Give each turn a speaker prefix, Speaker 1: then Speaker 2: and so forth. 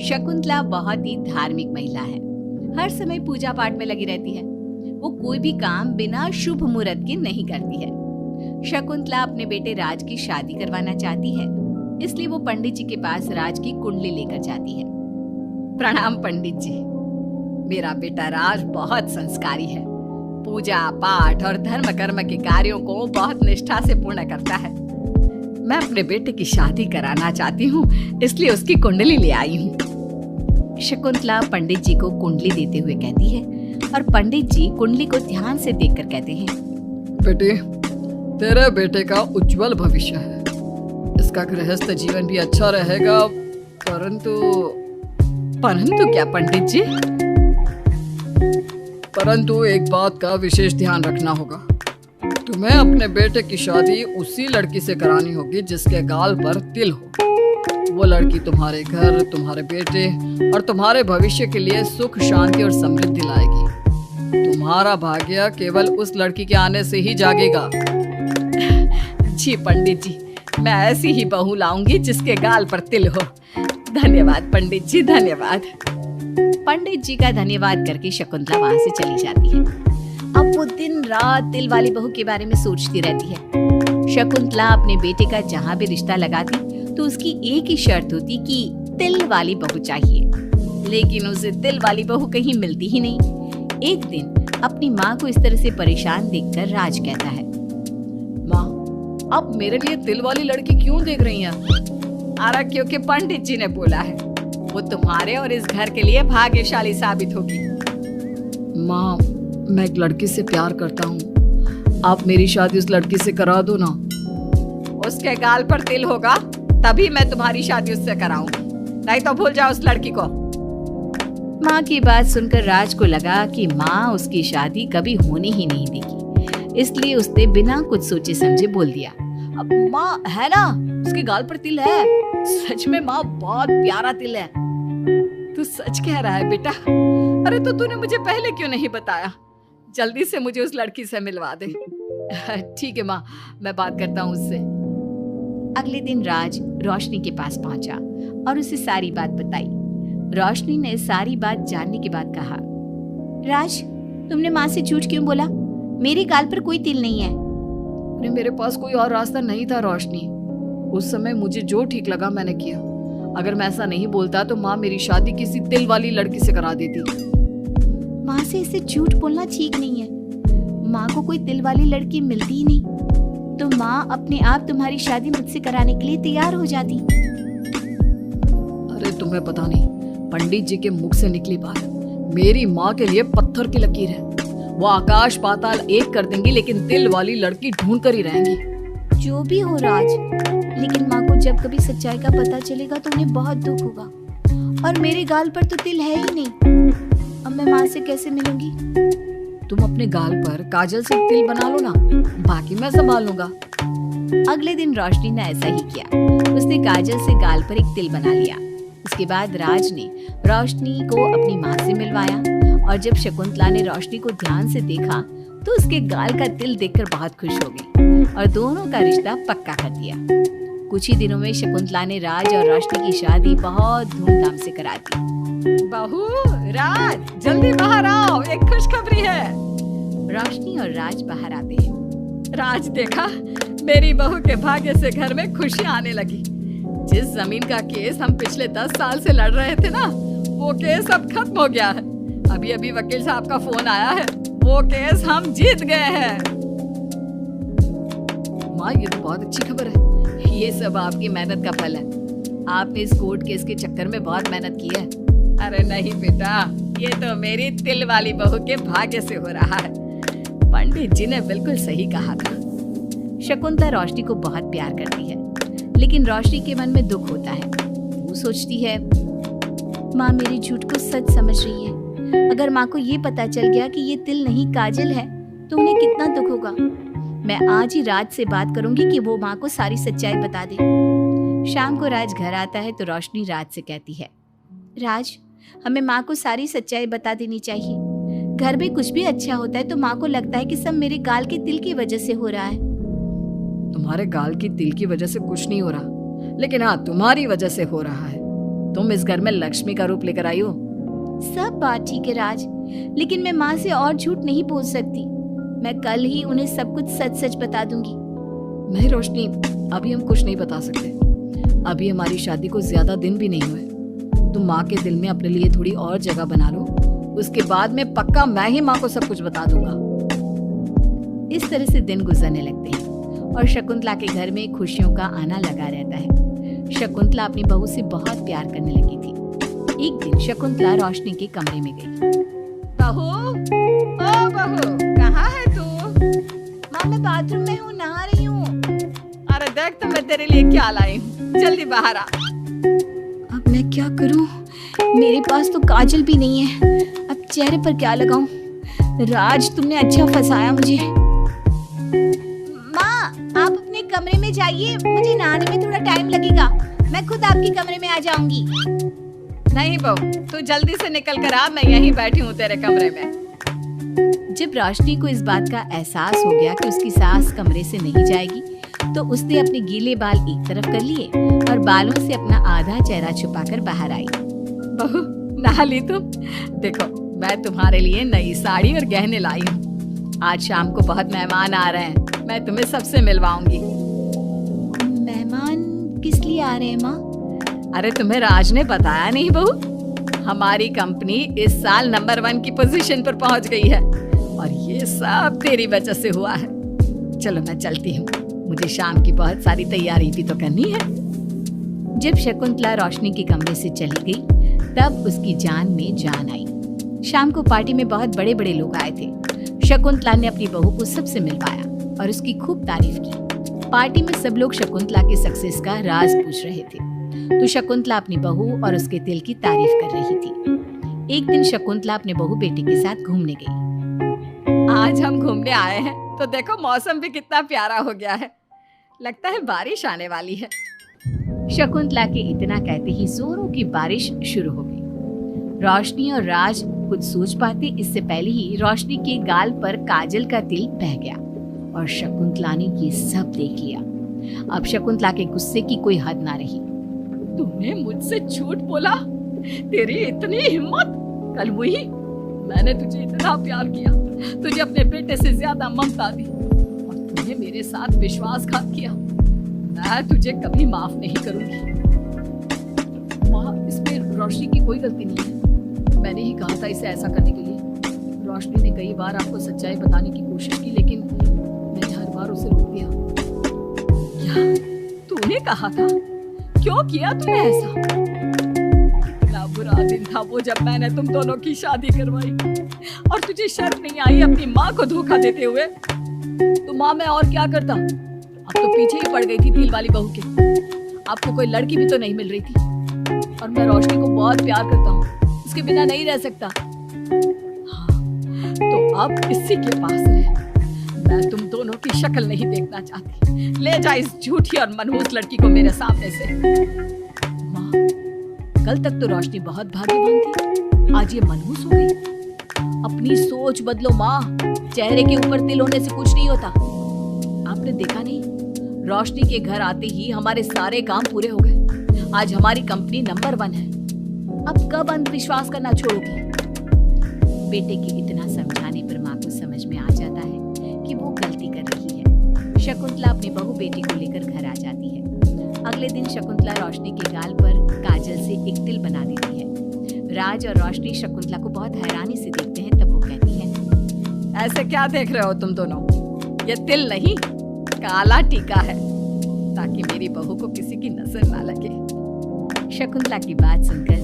Speaker 1: शकुंतला बहुत ही धार्मिक महिला है। हर समय पूजा पाठ में लगी रहती है। वो कोई भी काम बिना शुभ मुहूर्त के नहीं करती है। शकुंतला अपने बेटे राज की शादी करवाना चाहती है, इसलिए वो पंडित जी के पास राज की कुंडली लेकर जाती है। प्रणाम पंडित जी, मेरा बेटा राज बहुत संस्कारी है। पूजा पाठ और धर्म कर्म के कार्यों को बहुत निष्ठा से पूर्ण करता है। मैं अपने बेटे की शादी कराना चाहती हूँ, इसलिए उसकी कुंडली ले आई हूँ। शकुंतला पंडित जी को कुंडली देते हुए कहती है और पंडित जी कुंडली को ध्यान से देखकर कहते हैं,
Speaker 2: बेटे, तेरे बेटे का उज्जवल भविष्य है। इसका गृहस्थ जीवन भी अच्छा रहेगा, परंतु क्या पंडित जी? परंतु एक बात का विशेष ध्यान रखना होगा। तुम्हें अपने बेटे की शादी उसी लड़की से करानी होगी जिसके गाल पर तिल हो। वो लड़की तुम्हारे घर, तुम्हारे बेटे और तुम्हारे भविष्य के लिए सुख, शांति और समृद्धि लाएगी। तुम्हारा भाग्य केवल उस लड़की के आने से ही जागेगा।
Speaker 1: जी पंडित जी, मैं ऐसी ही बहू लाऊंगी जिसके गाल पर तिल हो। धन्यवाद पंडित जी, धन्यवाद। पंडित जी का धन्यवाद करके शकुंतला वहां से चली जाती है। अब वो दिन रात तिल वाली बहू के बारे में सोचती रहती है। शकुंतला अपने बेटे का जहाँ भी रिश्ता लगाती तो उसकी एक ही शर्त होती कि तिल वाली बहू चाहिए, लेकिन उसे तिल वाली बहू कहीं मिलती ही नहीं। एक दिन अपनी माँ को इस तरह से परेशान देखकर राज कहता है,
Speaker 2: माँ, आप मेरे लिए तिल वाली लड़की क्यों देख रही हैं?
Speaker 1: अरे क्योंकि पंडित जी ने बोला है, वो तुम्हारे और इस घर के लिए भाग्यशाली साबित होगी।
Speaker 2: माँ, मैं एक लड़की से प्यार करता हूँ। आप मेरी शादी उस लड़की से करा दो ना।
Speaker 1: उसके गाल पर तिल होगा तभी मैं तुम्हारी शादी उससे कराऊंगी, नहीं तो भूल जाओ उस लड़की को। माँ की बात सुनकर राज को लगा कि माँ उसकी शादी कभी होने ही नहीं देगी, इसलिए उसने बिना कुछ सोचे समझे बोल दिया, अब माँ है ना, उसके गाल पर तिल है। सच में माँ, बहुत प्यारा तिल है। तू सच कह रहा है बेटा? अरे तो तूने मुझे पहले क्यों नहीं बताया? जल्दी से मुझे उस लड़की से मिलवा दे। ठीक है माँ, मैं बात करता हूँ उससे। अगले दिन राज रोशनी के पास पहुंचा और उसे सारी बात बताई। रोशनी ने सारी बात जानने के बाद कहा, राज, तुमने माँ से झूठ क्यों बोला? मेरे गाल पर कोई तिल नहीं है।
Speaker 2: अरे मेरे पास कोई और रास्ता नहीं था रोशनी। उस समय मुझे जो ठीक लगा मैंने किया। अगर मैं ऐसा नहीं बोलता तो माँ मेरी शादी किसी तिल वाली लड़की से करा देती।
Speaker 1: माँ से इसे झूठ बोलना ठीक नहीं है। माँ को कोई तिल वाली लड़की मिलती ही नहीं, तो माँ अपने आप तुम्हारी शादी मुझसे कराने के लिए तैयार हो जाती।
Speaker 2: अरे तुम्हें पता नहीं, पंडित जी के मुख से निकली बात मेरी माँ के लिए पत्थर की लकीर है। वो आकाश पाताल एक कर देंगी, लेकिन तिल वाली लड़की ढूंढ कर ही रहेंगी।
Speaker 1: जो भी हो राज, लेकिन माँ को जब कभी सच्चाई का पता चलेगा तो उन्हें बहुत दुख होगा। और मेरे गाल पर तो तिल है ही नहीं, अब मैं माँ से कैसे मिलूंगी?
Speaker 2: तुम अपने गाल पर काजल से तिल बना लो ना, बाकी मैं संभाल लूंगा।
Speaker 1: अगले दिन रोशनी ने ऐसा ही किया। उसने काजल से गाल पर एक तिल बना लिया। उसके बाद राज ने रोशनी को अपनी माँ से मिलवाया, और जब शकुंतला ने रोशनी को ध्यान से देखा तो उसके गाल का तिल देखकर बहुत खुश हो गई और दोनों का रिश्ता पक्का कर दिया। कुछ ही दिनों में शकुंतला ने राज और रोशनी की शादी बहुत धूमधाम से करा दी। बहू, राज, जल्दी बाहर आओ, एक खुशखबरी है। रोशनी और राज बाहर आते हैं। राज, देखा, मेरी बहू के भाग्य से घर में खुशी आने लगी। जिस जमीन का केस हम पिछले 10 साल से लड़ रहे थे ना, वो केस अब खत्म हो गया है। अभी अभी वकील साहब का फोन आया है, वो केस हम जीत गए हैं।
Speaker 2: माँ, ये तो बहुत अच्छी खबर है।
Speaker 1: ये सब आपकी मेहनत का फल है। आपने इस कोर्ट केस के चक्कर में बहुत मेहनत की है। अरे नहीं बेटा, ये तो मेरी तिल वाली बहू के भाग्य से हो रहा है। पंडित जी ने बिल्कुल सही कहा था। शकुंतला रोशनी को बहुत प्यार करती है, लेकिन रोशनी के मन में दुख होता है। वो सोचती है, माँ मेरी झूठ को सच समझ रही है। अगर माँ को ये पता चल गया कि ये तिल नहीं काजल है तो उन्हें कितना दुख होगा। मैं आज ही राज से बात करूंगी कि वो माँ को सारी सच्चाई बता दे। शाम को राज घर आता है तो रोशनी राज से कहती है, राज, हमें माँ को सारी सच्चाई बता देनी चाहिए। घर में कुछ भी अच्छा होता है तो माँ को लगता है कि सब मेरे गाल के तिल की वजह से हो रहा है।
Speaker 2: तुम्हारे गाल की तिल की वजह से कुछ नहीं हो रहा, लेकिन हाँ, तुम्हारी वजह से हो रहा है।
Speaker 1: तुम इस घर में लक्ष्मी का रूप लेकर आई हो।
Speaker 3: सब बात ठीक है राज, लेकिन मैं माँ से और झूठ नहीं बोल सकती। मैं कल ही उन्हें सब कुछ सच सच बता दूंगी।
Speaker 2: नहीं रोशनी, अभी हम कुछ नहीं बता सकते। अभी हमारी शादी को ज्यादा दिन भी नहीं हुए। तुम माँ के दिल में अपने लिए थोड़ी और जगह बना लो, उसके बाद में पक्का मैं ही माँ को सब कुछ बता दूंगा।
Speaker 3: इस तरह से दिन गुजरने लगते हैं और शकुंतला के घर में खुशियों का आना लगा रहता है। शकुंतला अपनी बहू से बहुत प्यार करने लगी थी। एक दिन शकुंतला रोशनी के कमरे में गई।
Speaker 1: बहू, ओ बहू, कहाँ है तू?
Speaker 3: माँ मैं बाथरूम में हूँ, नहा रही हूँ।
Speaker 1: अरे देख तो मैं तेरे लिए क्या लाई हूँ, जल्दी बाहर आ।
Speaker 3: अब मैं क्या करूँ? मेरे पास तो काजल भी नहीं है, अब चेहरे पर क्या लगाऊं? राज तुमने अच्छा फंसाया मुझे। माँ आप अपने कमरे में जाइए, मुझे नहाने में थोड़ा टाइम लगेगा। मैं खुद आपके कमरे में आ जाऊंगी।
Speaker 1: नहीं बहू, तू जल्दी से निकल कर आ, मैं यहीं बैठी हूँ तेरे कमरे में।
Speaker 3: जब रोशनी को इस बात का एहसास हो गया कि उसकी सास कमरे से नहीं जाएगी, तो उसने अपने गीले बाल एक तरफ कर लिए और बालों से अपना आधा चेहरा छुपाकर बाहर आई।
Speaker 1: बहू नहा ली तुम? देखो मैं तुम्हारे लिए नई साड़ी और गहने लाई हूँ। आज शाम को बहुत मेहमान आ रहे हैं, मैं तुम्हें सबसे मिलवाऊंगी।
Speaker 3: मेहमान किस लिए आ रहे हैं माँ?
Speaker 1: अरे तुम्हें राज ने बताया नहीं बहू? हमारी कंपनी इस साल नंबर 1 की पोजीशन पर पहुंच गई है और ये सब तेरी वजह से हुआ है। चलो मैं चलती हूँ, मुझे शाम की बहुत सारी तैयारी भी तो करनी है।
Speaker 3: जब शकुंतला रोशनी के कमरे से चली गई, तब उसकी जान में जान आई। शाम को पार्टी में बहुत बड़े बड़े लोग आए थे। शकुंतला ने अपनी बहू को सबसे मिलवाया और उसकी खूब तारीफ की। पार्टी में सब लोग शकुंतला के सक्सेस का राज पूछ रहे थे, तो शकुंतला अपनी बहू और उसके दिल की तारीफ कर रही थी। एक दिन शकुंतला अपने बहू बेटे के साथ घूमने गई।
Speaker 1: आज हम घूमने आए हैं तो देखो मौसम भी कितना प्यारा हो गया है, लगता है बारिश आने वाली है।
Speaker 3: शकुंतला के इतना कहते ही जोरों की बारिश शुरू हो गई। रोशनी और राज कुछ सोच पाते इससे पहले ही रोशनी के गाल पर काजल का तिल बह गया और शकुंतला ने ये सब देख लिया। अब शकुंतला के गुस्से की कोई हद ना रही।
Speaker 1: तूने मुझसे झूठ बोला? तेरी इतनी हिम्मत? कल वही मैंने तुझे इतना प्यार किया, तुझे अपने बेटे से ज्यादा ममता दी और तूने मेरे साथ विश्वासघात किया। मैं तुझे कभी माफ नहीं करूंगी। माँ, इसमें रोशनी की कोई गलती नहीं है। मैंने ही कहा था इसे ऐसा करने के लिए। रोशनी ने कई बार आपको सच्चाई बताने की कोशिश की, लेकिन मैंने हर बार उसे रोक दिया। क्या तूने कहा था? क्यों किया तूने ऐसा? कितना बुरा दिन था वो जब मैंने तुम दोनों की शादी करवाई और तुझे शर्म नहीं आई अपनी माँ को धोखा देते हुए। तो माँ मैं और क्या करता? अब तो पीछे ही पड़ गई थी दिल वाली बहू के। आपको कोई लड़की भी तो नहीं मिल रही थी और मैं रोशनी को बहुत प्यार करता हूँ, उसके बिना नहीं रह सकता। हाँ, तो अब इसी के पास रहे। मैं तुम दोनों की शक्ल नहीं देखना चाहती। ले जा इस झूठी और मनहूस लड़की को मेरे सामने से। माँ, कल तक तो रोशनी बहुत भाग्यवान थी, आज ये मनहूस हो गई। अपनी सोच बदलो माँ, चेहरे के ऊपर तिल होने से कुछ नहीं होता। आपने देखा नहीं, रोशनी के घर आते ही हमारे सारे काम पूरे हो गए। आज हमारी कंपनी नंबर 1 है। अब कब अंधविश्वास करना छोड़ोगी? बेटे के इतना समझाने पर माँ को समझ में आ जाता है कि वो गलती कर रही है। शकुंतला अपनी बहू बेटी को लेकर घर आ जाती है। अगले दिन शकुंतला रोशनी के गाल पर काजल से एक तिल बना देती है। राज और रोशनी शकुंतला को बहुत हैरानी से देखते हैं। तब वो कहती है, ऐसे क्या देख रहे हो तुम दोनों? ये तिल नहीं, काला टीका है, ताकि मेरी बहू को किसी की नजर ना लगे।
Speaker 3: शकुंतला की बात सुनकर